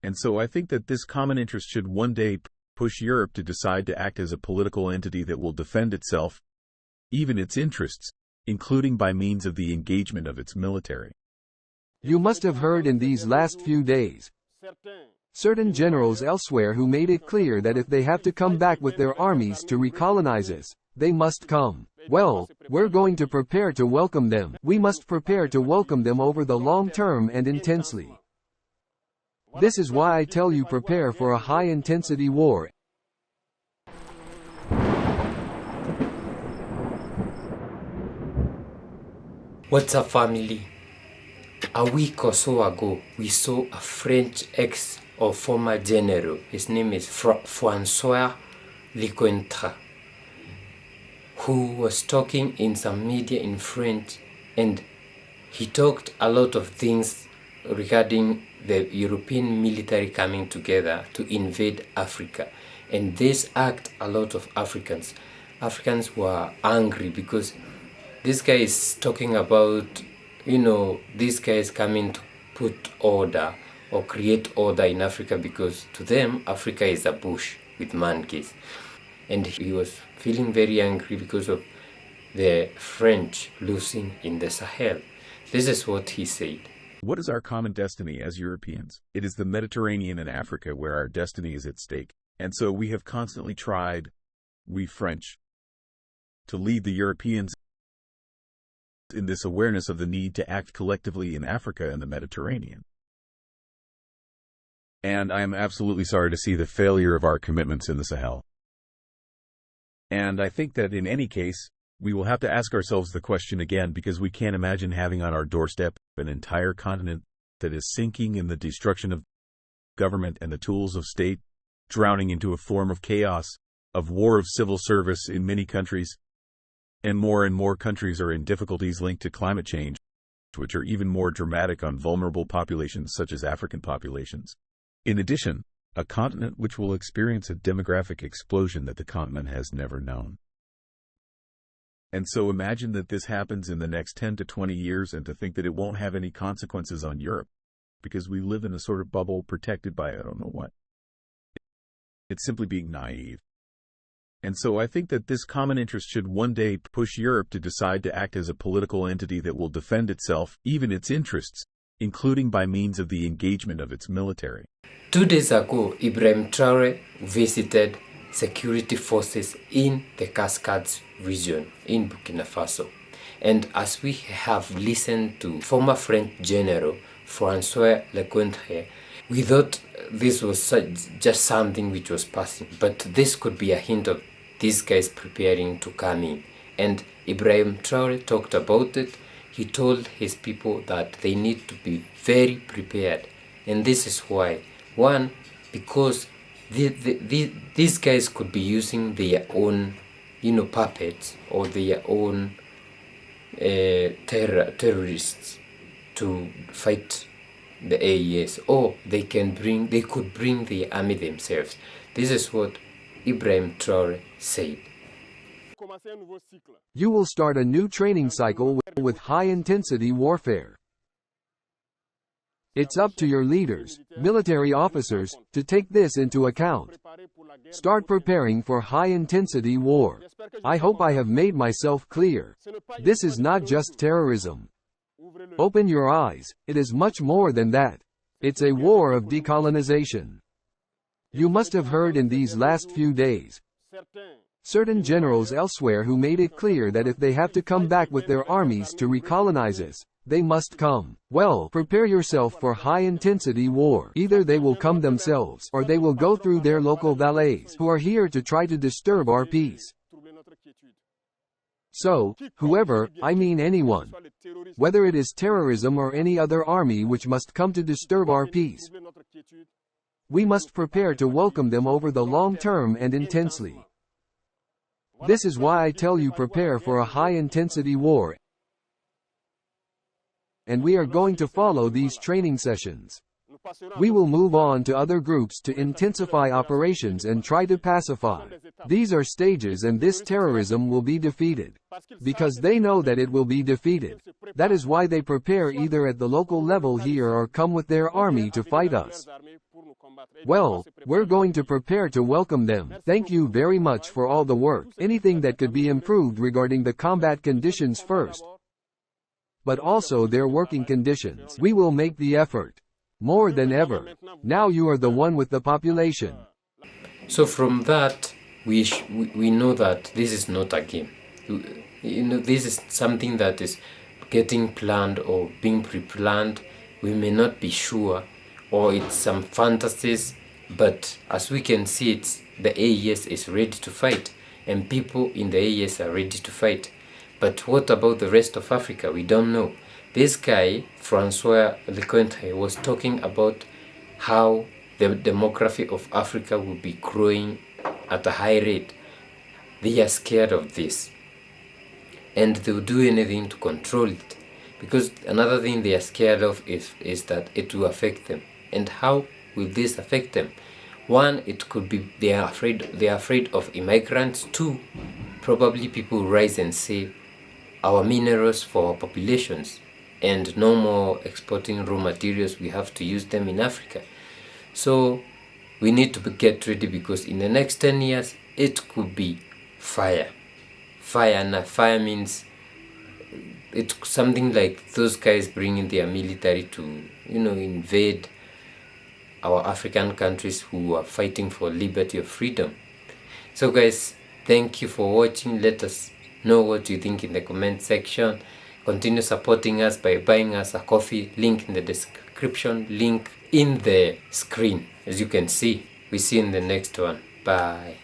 And so I think that this common interest should one day push Europe to decide to act as a political entity that will defend itself, even its interests, including by means of the engagement of its military. You must have heard in these last few days certain generals elsewhere who made it clear that if they have to come back with their armies to recolonize us, they must come. Well, we're going to prepare to welcome them. We must prepare to welcome them over the long term and intensely. This is why I tell you prepare for a high-intensity war. What's up, family? A week or so ago, we saw a French ex or former general. His name is François Lecointre, who was talking in some media in French, and he talked a lot of things regarding the European military coming together to invade Africa. And this act a lot of Africans were angry because this guy is talking about, this guy is coming to put order or create order in Africa, because to them, Africa is a bush with monkeys. And he was feeling very angry because of the French losing in the Sahel. This is what he said. What is our common destiny as Europeans? It is the Mediterranean and Africa where our destiny is at stake. And so we have constantly tried, we French, to lead the Europeans in this awareness of the need to act collectively in Africa and the Mediterranean. And I am absolutely sorry to see the failure of our commitments in the Sahel. And I think that in any case, we will have to ask ourselves the question again, because we can't imagine having on our doorstep an entire continent that is sinking in the destruction of government and the tools of state, drowning into a form of chaos, of war, of civil service in many countries, and more countries are in difficulties linked to climate change, which are even more dramatic on vulnerable populations such as African populations. In addition, a continent which will experience a demographic explosion that the continent has never known. And so imagine that this happens in the next 10 to 20 years, and to think that it won't have any consequences on Europe, because we live in a sort of bubble protected by I don't know what. It's simply being naive. And so I think that this common interest should one day push Europe to decide to act as a political entity that will defend itself, even its interests, including by means of the engagement of its military. 2 days ago, Ibrahim Traoré visited security forces in the Cascades region in Burkina Faso. And as we have listened to former French General François Lecointre, we thought this was just something which was passing, but this could be a hint of these guys preparing to come in. And Ibrahim Traoré talked about it. He told his people that they need to be very prepared. And this is why. One, because these guys could be using their own, puppets or their own terrorists to fight the AES, or they could bring the army themselves. This is what Ibrahim Traoré said. You will start a new training cycle with high-intensity warfare. It's up to your leaders, military officers, to take this into account. Start preparing for high-intensity war. I hope I have made myself clear. This is not just terrorism. Open your eyes, it is much more than that. It's a war of decolonization. You must have heard in these last few days certain generals elsewhere who made it clear that if they have to come back with their armies to recolonize us, they must come. Well, prepare yourself for high-intensity war. Either they will come themselves, or they will go through their local valets, who are here to try to disturb our peace. So, whoever, I mean anyone, whether it is terrorism or any other army which must come to disturb our peace, we must prepare to welcome them over the long term and intensely. This is why I tell you prepare for a high-intensity war. And we are going to follow these training sessions. We will move on to other groups to intensify operations and try to pacify. These are stages, and this terrorism will be defeated. Because they know that it will be defeated. That is why they prepare either at the local level here or come with their army to fight us. Well, we're going to prepare to welcome them. Thank you very much for all the work. Anything that could be improved regarding the combat conditions first, but also their working conditions. We will make the effort. More than ever. Now you are the one with the population. So from that, we know that this is not a game. This is something that is getting planned or being pre-planned. We may not be sure, or it's some fantasies, but as we can see, the AES is ready to fight, and people in the AES are ready to fight. But what about the rest of Africa? We don't know. This guy, Francois Lecointre, was talking about how the demography of Africa will be growing at a high rate. They are scared of this, and they will do anything to control it, because another thing they are scared of is that it will affect them. And how will this affect them? One, it could be they are afraid of immigrants. Two, probably people rise and say our minerals for our populations, and no more exporting raw materials, we have to use them in Africa. So we need to get ready, because in the next 10 years it could be fire. And fire means it's something like those guys bringing their military to invade our African countries who are fighting for liberty or freedom. So guys, thank you for watching. Let us know what you think in the comment section. Continue supporting us by buying us a coffee. Link in the description, link in the screen. As you can see, we see you in the next one. Bye.